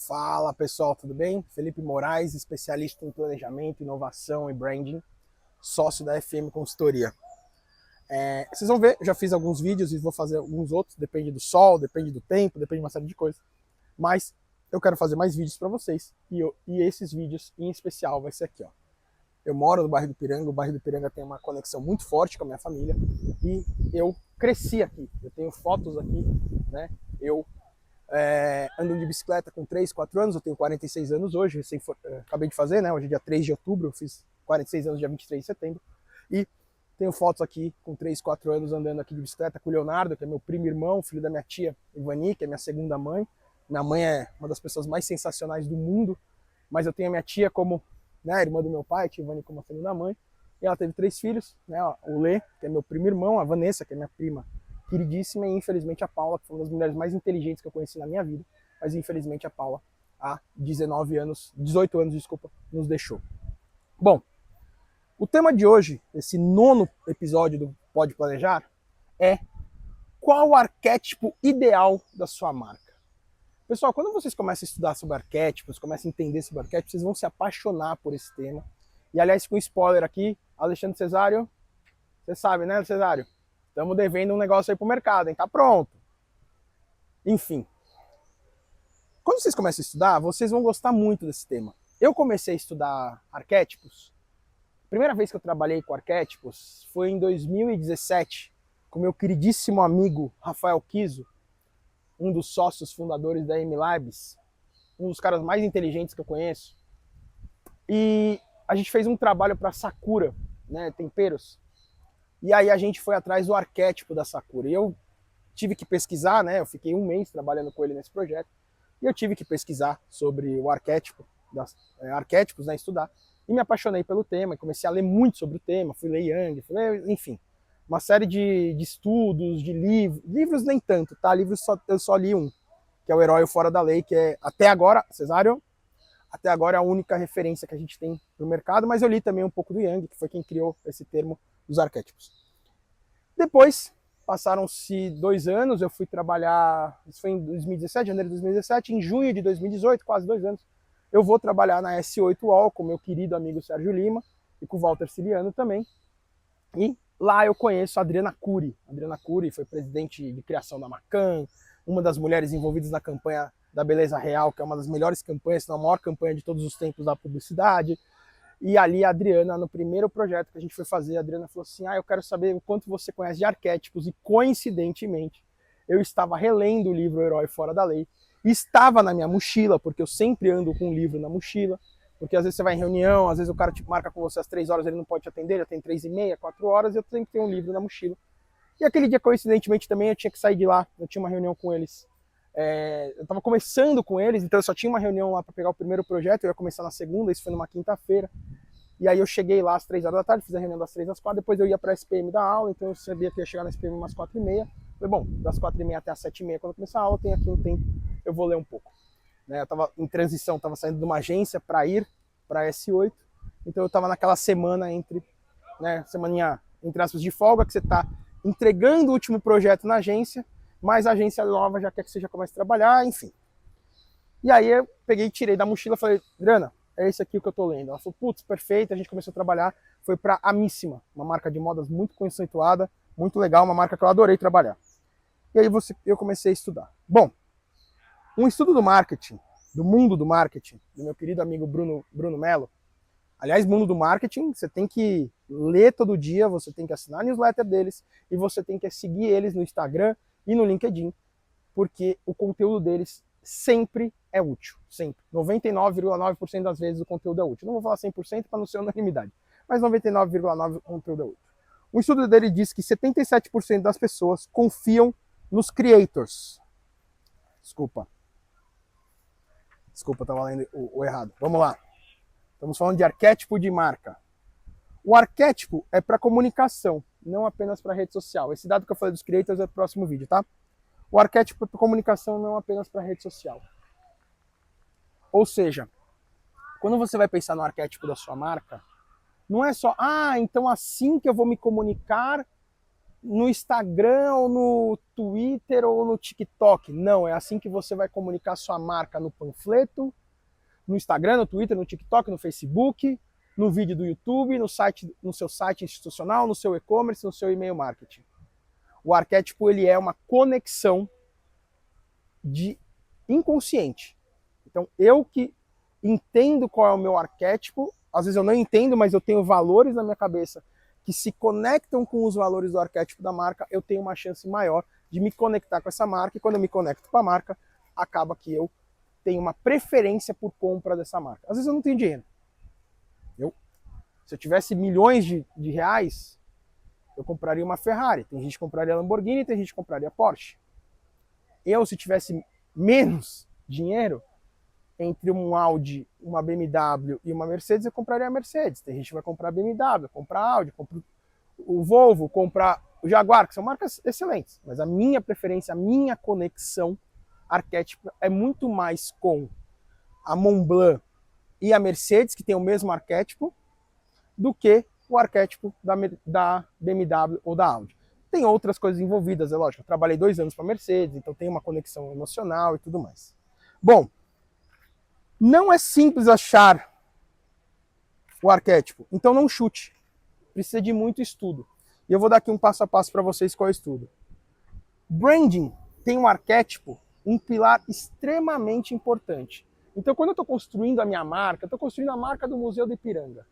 Fala pessoal, tudo bem? Felipe Moraes, especialista em planejamento, inovação e branding, sócio da FM Consultoria. Vocês vão ver, eu já fiz alguns vídeos e vou fazer alguns outros, depende do sol, depende do tempo, depende de uma série de coisas. Mas eu quero fazer mais vídeos para vocês e esses vídeos em especial vai ser aqui, ó. Eu moro no bairro do Ipiranga, o bairro do Ipiranga tem uma conexão muito forte com a minha família e eu cresci aqui, eu tenho fotos aqui, né? Eu ando de bicicleta com 3, 4 anos, eu tenho 46 anos hoje, acabei de fazer, né? Hoje é dia 3 de outubro, eu fiz 46 anos dia 23 de setembro. E tenho fotos aqui com 3, 4 anos andando aqui de bicicleta com o Leonardo, que é meu primo irmão, filho da minha tia Ivani, que é minha segunda mãe. Minha mãe é uma das pessoas mais sensacionais do mundo, mas eu tenho a minha tia como, né, irmã do meu pai, tia Ivani como a segunda mãe. E ela teve 3 filhos, né? O Lê, que é meu primo irmão, a Vanessa, que é minha prima queridíssima, e infelizmente a Paula, que foi uma das mulheres mais inteligentes que eu conheci na minha vida, mas infelizmente a Paula, há 18 anos, nos deixou. Bom, o tema de hoje, esse 9º episódio do Pode Planejar, é qual o arquétipo ideal da sua marca? Pessoal, quando vocês começam a estudar sobre arquétipos, começam a entender sobre arquétipos, vocês vão se apaixonar por esse tema. E aliás, com spoiler aqui, Alexandre Cesário, você sabe, né, Cesário? Estamos devendo um negócio aí pro mercado, hein? Tá pronto. Enfim. Quando vocês começam a estudar, vocês vão gostar muito desse tema. Eu comecei a estudar arquétipos. A primeira vez que eu trabalhei com arquétipos foi em 2017, com meu queridíssimo amigo Rafael Kiso, um dos sócios fundadores da M-Labs, um dos caras mais inteligentes que eu conheço. E a gente fez um trabalho para Sakura, né, temperos. E aí a gente foi atrás do arquétipo da Sakura. E eu tive que pesquisar, né? Eu fiquei um mês trabalhando com ele nesse projeto. E eu tive que pesquisar sobre o arquétipo, arquétipos, né? Estudar. E me apaixonei pelo tema. E comecei a ler muito sobre o tema. Fui ler Jung, enfim. Uma série de estudos, de livros. Livros nem tanto, tá? Livros eu só li um, que é O Herói Fora da Lei, que é, até agora, Cesário, até agora é a única referência que a gente tem no mercado. Mas eu li também um pouco do Jung, que foi quem criou esse termo dos arquétipos. Depois, passaram-se 2 anos, eu fui trabalhar, isso foi em 2017, janeiro de 2017, em junho de 2018, quase 2 anos, eu vou trabalhar na S8 UOL com meu querido amigo Sérgio Lima e com o Walter Ciliano também. E lá eu conheço a Adriana Cury. A Adriana Cury foi presidente de criação da Macan, uma das mulheres envolvidas na campanha da Beleza Real, que é uma das melhores campanhas, se não a maior campanha de todos os tempos da publicidade. E ali a Adriana, no primeiro projeto que a gente foi fazer, a Adriana falou assim, eu quero saber o quanto você conhece de arquétipos. E coincidentemente, eu estava relendo o livro O Herói Fora da Lei. E estava na minha mochila, porque eu sempre ando com um livro na mochila. Porque às vezes você vai em reunião, às vezes o cara te marca com você às 3 horas, ele não pode te atender, já tem 3h30, 4 horas, e eu sempre tenho um livro na mochila. E aquele dia, coincidentemente, também eu tinha que sair de lá, eu tinha uma reunião com eles. Eu estava começando com eles, então eu só tinha uma reunião lá para pegar o primeiro projeto, eu ia começar na segunda, isso foi numa quinta-feira. E aí eu cheguei lá às 3 horas da tarde, fiz a reunião das 3 às 4, depois eu ia para a SPM da aula, então eu sabia que ia chegar na SPM umas 4h30. Falei, bom, das 4h30 até as 7h30, quando começar a aula, tem aqui um tempo, eu vou ler um pouco. Eu estava em transição, estava saindo de uma agência para ir para a S8, então eu estava naquela semana semaninha, entre aspas, de folga, que você está entregando o último projeto na agência, mas a agência nova já quer que você já comece a trabalhar, enfim. E aí eu peguei, tirei da mochila e falei, Adriana, é esse aqui o que eu tô lendo. Ela falou, putz, perfeito, a gente começou a trabalhar, foi para Amissima, uma marca de modas muito conceituada, muito legal, uma marca que eu adorei trabalhar. E aí eu comecei a estudar. Bom, um estudo do marketing, do mundo do marketing, do meu querido amigo Bruno Mello. Aliás, mundo do marketing, você tem que ler todo dia, você tem que assinar a newsletter deles e você tem que seguir eles no Instagram e no LinkedIn, porque o conteúdo deles sempre é útil, sempre. 99,9% das vezes o conteúdo é útil. Não vou falar 100% para não ser unanimidade, mas 99,9% o conteúdo é útil. Um estudo dele diz que 77% das pessoas confiam nos creators. Desculpa, estava lendo o errado. Vamos lá. Estamos falando de arquétipo de marca. O arquétipo é para comunicação, não apenas para rede social. Esse dado que eu falei dos creators é pro próximo vídeo, tá? O arquétipo é para comunicação, não apenas para rede social. Ou seja, quando você vai pensar no arquétipo da sua marca, não é só, então assim que eu vou me comunicar no Instagram ou no Twitter ou no TikTok. Não, é assim que você vai comunicar sua marca no panfleto, no Instagram, no Twitter, no TikTok, no Facebook, no vídeo do YouTube, no site, no seu site institucional, no seu e-commerce, no seu e-mail marketing. O arquétipo ele é uma conexão de inconsciente. Então, eu que entendo qual é o meu arquétipo, às vezes eu não entendo, mas eu tenho valores na minha cabeça que se conectam com os valores do arquétipo da marca, eu tenho uma chance maior de me conectar com essa marca, e quando eu me conecto com a marca, acaba que eu tenho uma preferência por compra dessa marca. Às vezes eu não tenho dinheiro. Se eu tivesse milhões de reais, eu compraria uma Ferrari. Tem gente que compraria Lamborghini, tem gente que compraria Porsche. Eu, se tivesse menos dinheiro, entre um Audi, uma BMW e uma Mercedes, eu compraria a Mercedes. Tem gente que vai comprar BMW, comprar Audi, comprar o Volvo, comprar o Jaguar, que são marcas excelentes. Mas a minha preferência, a minha conexão arquétipa é muito mais com a Montblanc e a Mercedes, que tem o mesmo arquétipo, do que o arquétipo da BMW ou da Audi. Tem outras coisas envolvidas, é lógico. Eu trabalhei 2 anos para a Mercedes, então tem uma conexão emocional e tudo mais. Bom, não é simples achar o arquétipo, então não chute. Precisa de muito estudo. E eu vou dar aqui um passo a passo para vocês qual é o estudo. Branding tem um arquétipo, um pilar extremamente importante. Então, quando eu estou construindo a minha marca, eu estou construindo a marca do Museu do Ipiranga.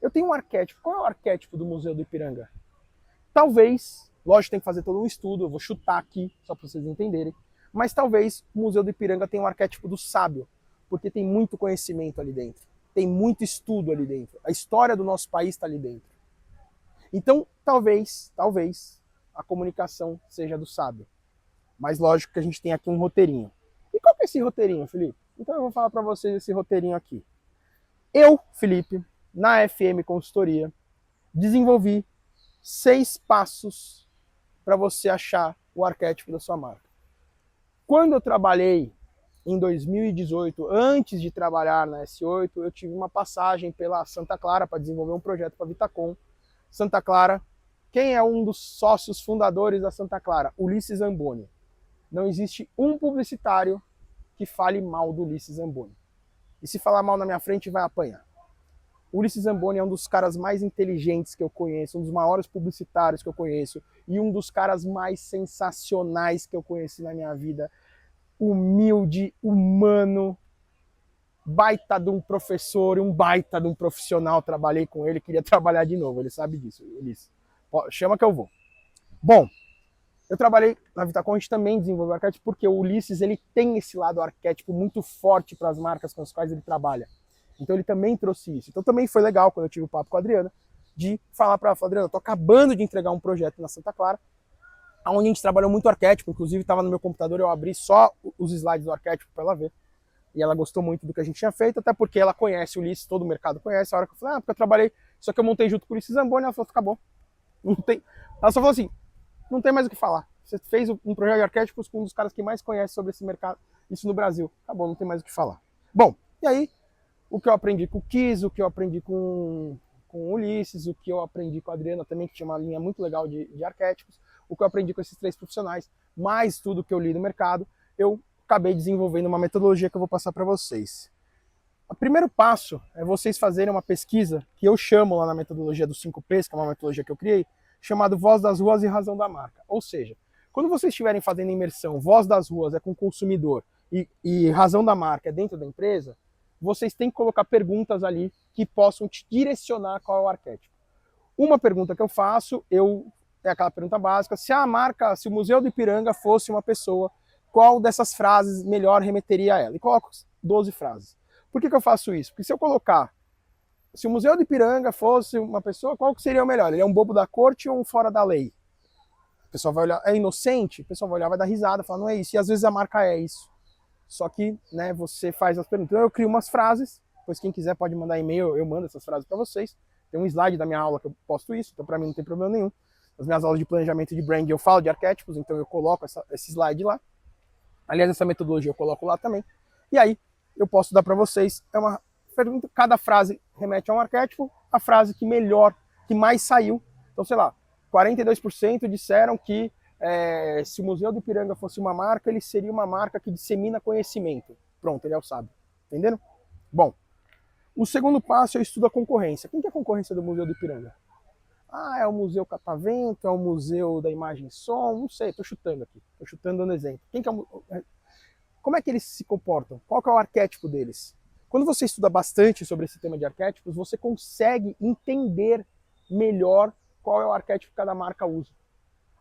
Eu tenho um arquétipo. Qual é o arquétipo do Museu do Ipiranga? Talvez, lógico, tem que fazer todo um estudo, eu vou chutar aqui, só para vocês entenderem, mas talvez o Museu do Ipiranga tenha um arquétipo do sábio, porque tem muito conhecimento ali dentro, tem muito estudo ali dentro, a história do nosso país está ali dentro. Então, talvez, a comunicação seja do sábio. Mas lógico que a gente tem aqui um roteirinho. E qual que é esse roteirinho, Felipe? Então eu vou falar para vocês esse roteirinho aqui. Eu, Felipe, na FM Consultoria, desenvolvi 6 passos para você achar o arquétipo da sua marca. Quando eu trabalhei em 2018, antes de trabalhar na S8, eu tive uma passagem pela Santa Clara para desenvolver um projeto para a Vitacom. Santa Clara, quem é um dos sócios fundadores da Santa Clara? Ulisses Zamboni. Não existe um publicitário que fale mal do Ulisses Zamboni. E se falar mal na minha frente, vai apanhar. O Ulisses Zamboni é um dos caras mais inteligentes que eu conheço, um dos maiores publicitários que eu conheço e um dos caras mais sensacionais que eu conheci na minha vida. Humilde, humano, baita de um professor e um baita de um profissional. Trabalhei com ele, queria trabalhar de novo, ele sabe disso, Ulisses. Chama que eu vou. Bom, eu trabalhei na Vitacom, a gente também desenvolveu arquétipo, porque o Ulisses ele tem esse lado arquétipo muito forte para as marcas com as quais ele trabalha. Então ele também trouxe isso. Então também foi legal, quando eu tive o papo com a Adriana, de falar para ela, Adriana, eu tô acabando de entregar um projeto na Santa Clara, onde a gente trabalhou muito arquétipo, inclusive estava no meu computador, eu abri só os slides do arquétipo para ela ver. E ela gostou muito do que a gente tinha feito, até porque ela conhece o Ulisses, todo o mercado conhece. A hora que eu falei, porque eu trabalhei, só que eu montei junto com o Ulisses Zamboni, ela falou, acabou. Não tem... Ela só falou assim, não tem mais o que falar. Você fez um projeto de arquétipos com um dos caras que mais conhece sobre esse mercado, isso no Brasil. Acabou, não tem mais o que falar. Bom, e aí, o que eu aprendi com o Kiss, o que eu aprendi com o Ulisses, o que eu aprendi com a Adriana também, que tinha uma linha muito legal de arquétipos, o que eu aprendi com esses 3 profissionais, mais tudo que eu li no mercado, eu acabei desenvolvendo uma metodologia que eu vou passar para vocês. O primeiro passo é vocês fazerem uma pesquisa, que eu chamo lá na metodologia dos 5Ps, que é uma metodologia que eu criei, chamado Voz das Ruas e Razão da Marca. Ou seja, quando vocês estiverem fazendo imersão, Voz das Ruas é com o consumidor e Razão da Marca é dentro da empresa, vocês têm que colocar perguntas ali que possam te direcionar qual é o arquétipo. Uma pergunta que eu faço, é aquela pergunta básica, se o Museu do Ipiranga fosse uma pessoa, qual dessas frases melhor remeteria a ela? E coloco 12 frases. Por que eu faço isso? Porque se eu colocar, se o Museu do Ipiranga fosse uma pessoa, qual que seria o melhor? Ele é um bobo da corte ou um fora da lei? O pessoal vai olhar, é inocente? O pessoal vai olhar, vai dar risada, falar, não é isso. E às vezes a marca é isso. Só que, né, você faz as perguntas. Então eu crio umas frases, pois quem quiser pode mandar e-mail, eu mando essas frases para vocês. Tem um slide da minha aula que eu posto isso, então para mim não tem problema nenhum. Nas minhas aulas de planejamento de brand eu falo de arquétipos, então eu coloco esse slide lá. Aliás, essa metodologia eu coloco lá também. E aí eu posso dar para vocês, é uma pergunta, cada frase remete a um arquétipo, a frase que melhor, que mais saiu. Então, sei lá, 42% disseram que se o Museu do Ipiranga fosse uma marca, ele seria uma marca que dissemina conhecimento. Pronto, ele é o sábio. Entenderam? Bom, o segundo passo eu estudo a concorrência. Quem que é a concorrência do Museu do Ipiranga? Ah, é o Museu Catavento, é o Museu da Imagem e Som, não sei, estou chutando aqui. Estou chutando dando exemplo. Como é que eles se comportam? Qual que é o arquétipo deles? Quando você estuda bastante sobre esse tema de arquétipos, você consegue entender melhor qual é o arquétipo que cada marca usa.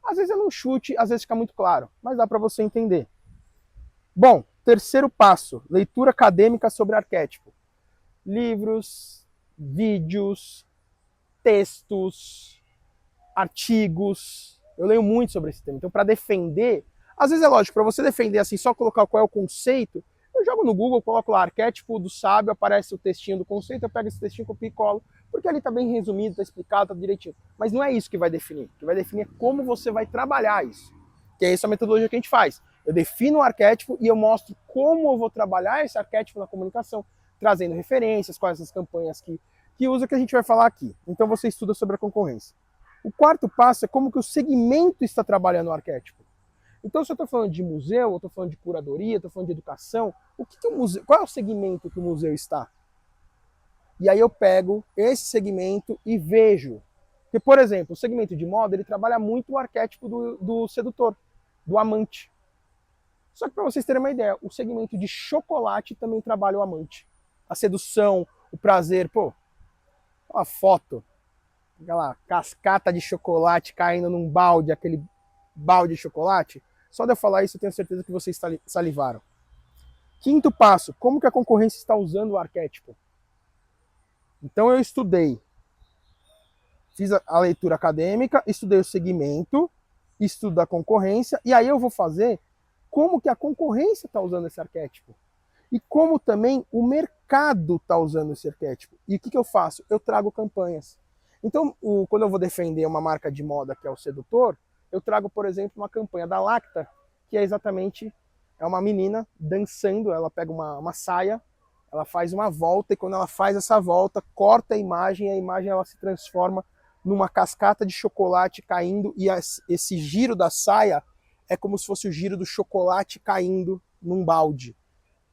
Às vezes é num chute, às vezes fica muito claro, mas dá para você entender. Bom, terceiro passo, leitura acadêmica sobre arquétipo. Livros, vídeos, textos, artigos. Eu leio muito sobre esse tema. Então, para defender, às vezes é lógico, para você defender assim, só colocar qual é o conceito, eu jogo no Google, coloco lá arquétipo do sábio, aparece o textinho do conceito, eu pego esse textinho, copio e colo, porque ali está bem resumido, está explicado, está direitinho. Mas não é isso que vai definir. O que vai definir é como você vai trabalhar isso. Que é essa a metodologia que a gente faz. Eu defino o arquétipo e eu mostro como eu vou trabalhar esse arquétipo na comunicação, trazendo referências, quais as campanhas que usa, que a gente vai falar aqui. Então você estuda sobre a concorrência. O quarto passo é como que o segmento está trabalhando o arquétipo. Então, se eu estou falando de museu, eu estou falando de curadoria, estou falando de educação, o museu, qual é o segmento que o museu está? E aí eu pego esse segmento e vejo. Porque, por exemplo, o segmento de moda, ele trabalha muito o arquétipo do sedutor, do amante. Só que para vocês terem uma ideia, o segmento de chocolate também trabalha o amante. A sedução, o prazer, pô, a foto, aquela cascata de chocolate caindo num balde, aquele balde de chocolate. Só de eu falar isso, eu tenho certeza que vocês salivaram. Quinto passo, como que a concorrência está usando o arquétipo? Então eu estudei, fiz a leitura acadêmica, estudei o segmento, estudo a concorrência, e aí eu vou fazer como que a concorrência está usando esse arquétipo. E como também o mercado está usando esse arquétipo. E o que eu faço? Eu trago campanhas. Então, quando eu vou defender uma marca de moda que é o sedutor, eu trago, por exemplo, uma campanha da Lacta, que é exatamente uma menina dançando, ela pega uma saia, ela faz uma volta, e quando ela faz essa volta, corta a imagem, e a imagem ela se transforma numa cascata de chocolate caindo, e esse giro da saia é como se fosse o giro do chocolate caindo num balde.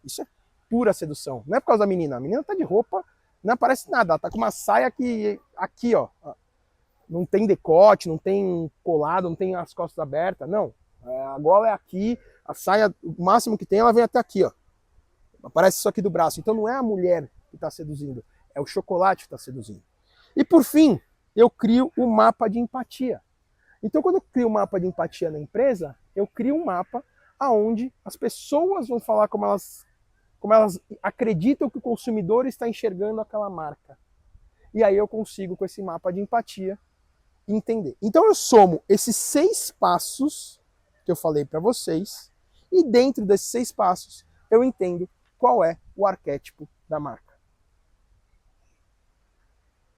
Isso é pura sedução. Não é por causa da menina. A menina tá de roupa, não aparece nada. Ela tá com uma saia que aqui, ó. Não tem decote, não tem colado, não tem as costas abertas. Não. A gola é aqui, a saia, o máximo que tem, ela vem até aqui, ó. Aparece isso aqui do braço. Então não é a mulher que está seduzindo, é o chocolate que está seduzindo. E por fim, eu crio o mapa de empatia. Então quando eu crio um mapa de empatia na empresa, eu crio um mapa aonde as pessoas vão falar como elas acreditam que o consumidor está enxergando aquela marca. E aí eu consigo, com esse mapa de empatia, entender. Então eu somo esses 6 passos que eu falei para vocês, e dentro desses 6 passos eu entendo qual é o arquétipo da marca.